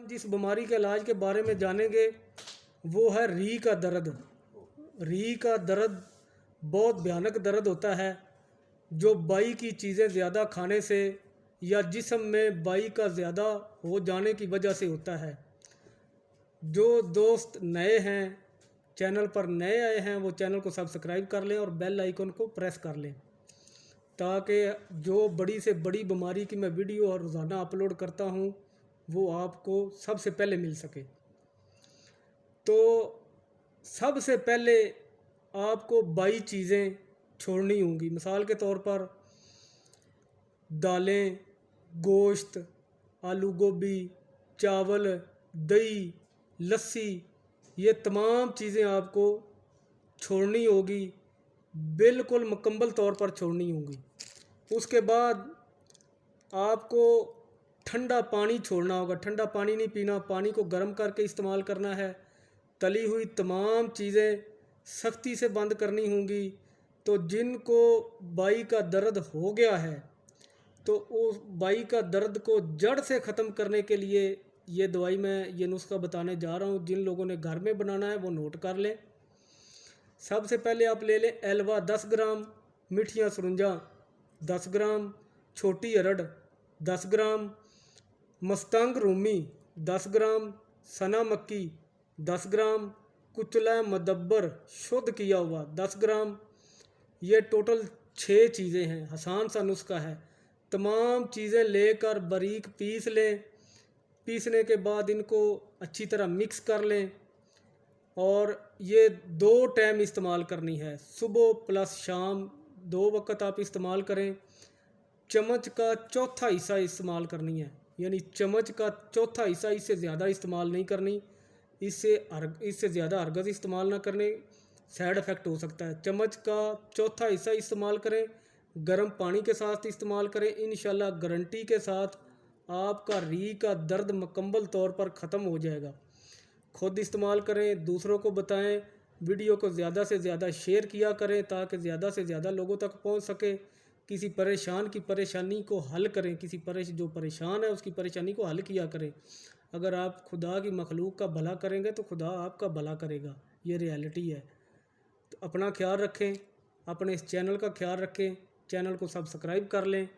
जिस बीमारी के इलाज के बारे में जानेंगे वो है रीढ़ का दर्द। रीढ़ का दर्द बहुत भयानक दर्द होता है जो बाई की चीज़ें ज़्यादा खाने से या जिस्म में बाई का ज़्यादा हो जाने की वजह से होता है। जो दोस्त नए हैं, चैनल पर नए आए हैं, वो चैनल को सब्सक्राइब कर लें और बेल आइकन को प्रेस कर लें ताकि जो बड़ी से बड़ी बीमारी की मैं वीडियो और रोज़ाना अपलोड करता हूँ वो आपको सबसे पहले मिल सके। तो सबसे पहले आपको 22 चीज़ें छोड़नी होंगी। मिसाल के तौर पर दालें, गोश्त, आलू गोभी, चावल, दही, लस्सी, ये तमाम चीज़ें आपको छोड़नी होगी, बिल्कुल मुकम्मल तौर पर छोड़नी होगी। उसके बाद आपको ठंडा पानी छोड़ना होगा। ठंडा पानी नहीं पीना, पानी को गर्म करके इस्तेमाल करना है। तली हुई तमाम चीज़ें सख्ती से बंद करनी होंगी। तो जिनको बाई का दर्द हो गया है तो उस बाई का दर्द को जड़ से ख़त्म करने के लिए ये दवाई मैं ये नुस्खा बताने जा रहा हूँ। जिन लोगों ने घर में बनाना है वो नोट कर लें। सबसे पहले आप ले लें एलवा 10 ग्राम, मिठियाँ सुरंजा 10 ग्राम, छोटी अरड़ 10 ग्राम, मस्तंग रूमी 10 ग्राम, सना मक्की 10 ग्राम, कुचला मदब्बर शुद्ध किया हुआ 10 ग्राम। ये टोटल 6 चीज़ें हैं। आसान सा नुस्खा है। तमाम चीज़ें लेकर बारीक पीस लें। पीसने के बाद इनको अच्छी तरह मिक्स कर लें और ये 2 टाइम इस्तेमाल करनी है, सुबह प्लस शाम 2 वक्त आप इस्तेमाल करें। चम्मच का चौथा हिस्सा इस्तेमाल करनी है, यानी चम्मच का चौथा हिस्सा, इससे ज़्यादा इस्तेमाल नहीं करनी। इससे ज़्यादा हरगज़ इस्तेमाल ना करने, साइड इफ़ेक्ट हो सकता है। चम्मच का चौथा हिस्सा इस्तेमाल करें, गर्म पानी के साथ इस्तेमाल करें। इंशाल्लाह गारंटी के साथ आपका रीढ़ का दर्द मुकम्मल तौर पर ख़त्म हो जाएगा। खुद इस्तेमाल करें, दूसरों को बताएं, वीडियो को ज़्यादा से ज़्यादा शेयर किया करें ताकि ज़्यादा से ज़्यादा लोगों तक पहुंच सके। किसी परेशान की परेशानी को हल करें, जो परेशान है उसकी परेशानी को हल किया करें। अगर आप खुदा की मखलूक का भला करेंगे तो खुदा आपका भला करेगा, ये रियलिटी है। तो अपना ख्याल रखें, अपने इस चैनल का ख्याल रखें, चैनल को सब्सक्राइब कर लें।